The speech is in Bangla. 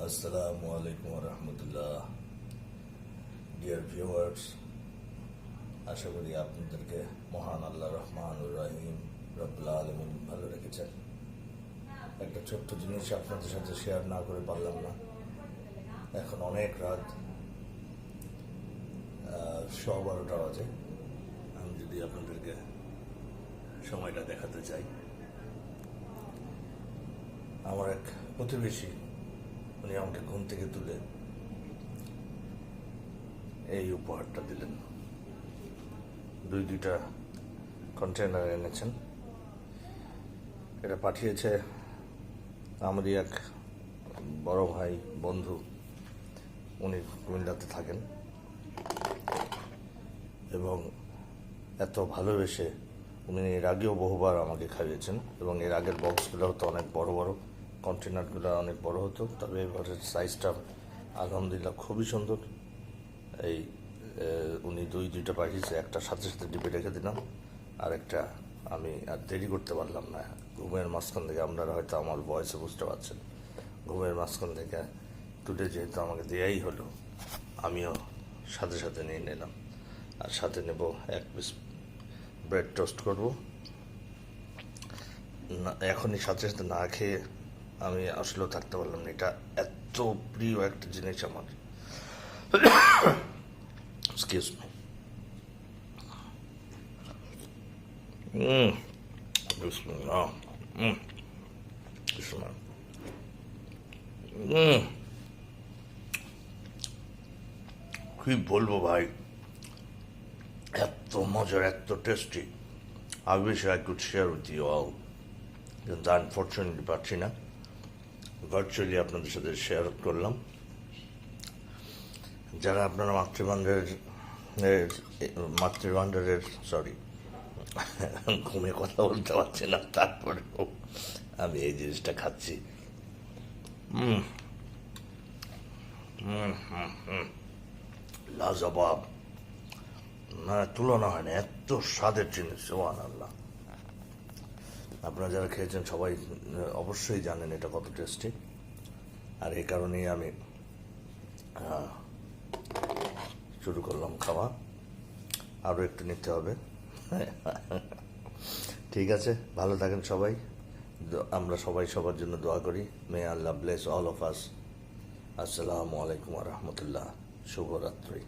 আসসালামু আলাইকুম রহমতুল্লাহ। ডিয়ার ভিউয়ার্স, আশা করি আপনাদেরকে মহান আল্লাহ রহমান রাহিম রব্বুল আলামিন ভালো রেখেছেন। একটা ছোট্ট জিনিস আপনাদের সাথে শেয়ার না করে পারলাম না। এখন অনেক রাত, 12:15 বাজে। আমি যদি আপনাদেরকে সময়টা দেখাতে চাই, আমার এক প্রতিবেশী উনি আমাকে ঘুম থেকে তুলে এই উপহারটা দিলেন। দুইটা কন্টেনার এনেছেন। এটা পাঠিয়েছে আমারই এক বড় ভাই, বন্ধু। উনি কুমিল্লাতে থাকেন এবং এত ভালোবেসে উনি এর আগেও বহুবার আমাকে খাইয়েছেন এবং এর আগের বক্সগুলো হতো অনেক বড় বড়, কন্টেনারগুলো অনেক বড় হতো। তবে এবারের সাইজটা আলহামদুলিল্লাহ খুবই সুন্দর। এই উনি দুইটা পাঠিয়েছে, একটা সাথে সাথে ডিপে রেখে দিলাম, আর একটা আমি আর দেরি করতে পারলাম না। ঘুমের মাঝখান থেকে, আপনারা হয়তো আমার ভয়েসে বুঝতে পারছেন, ঘুমের মাঝখান থেকে তুলে যেহেতু আমাকে দেয়াই হলো, আমিও সাথে সাথে নিয়ে নিলাম। আর সাথে নেব এক পিস ব্রেড টোস্ট করব। না, এখনই সাথে সাথে না খেয়ে আমি আসলেও থাকতে পারলাম না। এটা এত প্রিয় একটা জিনিস আমার। Excuse me. বিসমিল্লাহ। বিসমিল্লাহ। কি বলবো ভাই, এত মজার, এত tasty. I wish I could share with you all, কিন্তু আনফর্চুনেটলি পারছি না। ভার্চুয়ালি আপনাদের সাথে শেয়ার করলাম। যারা আপনারা মাতৃভাণ্ডারের সরি ঘুমে কথা বলতে পারছি না, তারপরেও আমি এই জিনিসটা খাচ্ছি। লাজবাব, মানে তুলনা হয় না, এত স্বাদের জিনিস। সুবহানাল্লাহ। আপনারা যারা খেয়েছেন সবাই অবশ্যই জানেন এটা কত টেস্টি। আর এই কারণেই আমি শুরু করলাম খাওয়া। আরও একটু নিতে হবে। ঠিক আছে, ভালো থাকেন সবাই। আমরা সবাই সবার জন্য দোয়া করি। মে আল্লাহ ব্লেস অল অফ আস। আসসালামু আলাইকুম রহমতুল্লাহ। শুভরাত্রি।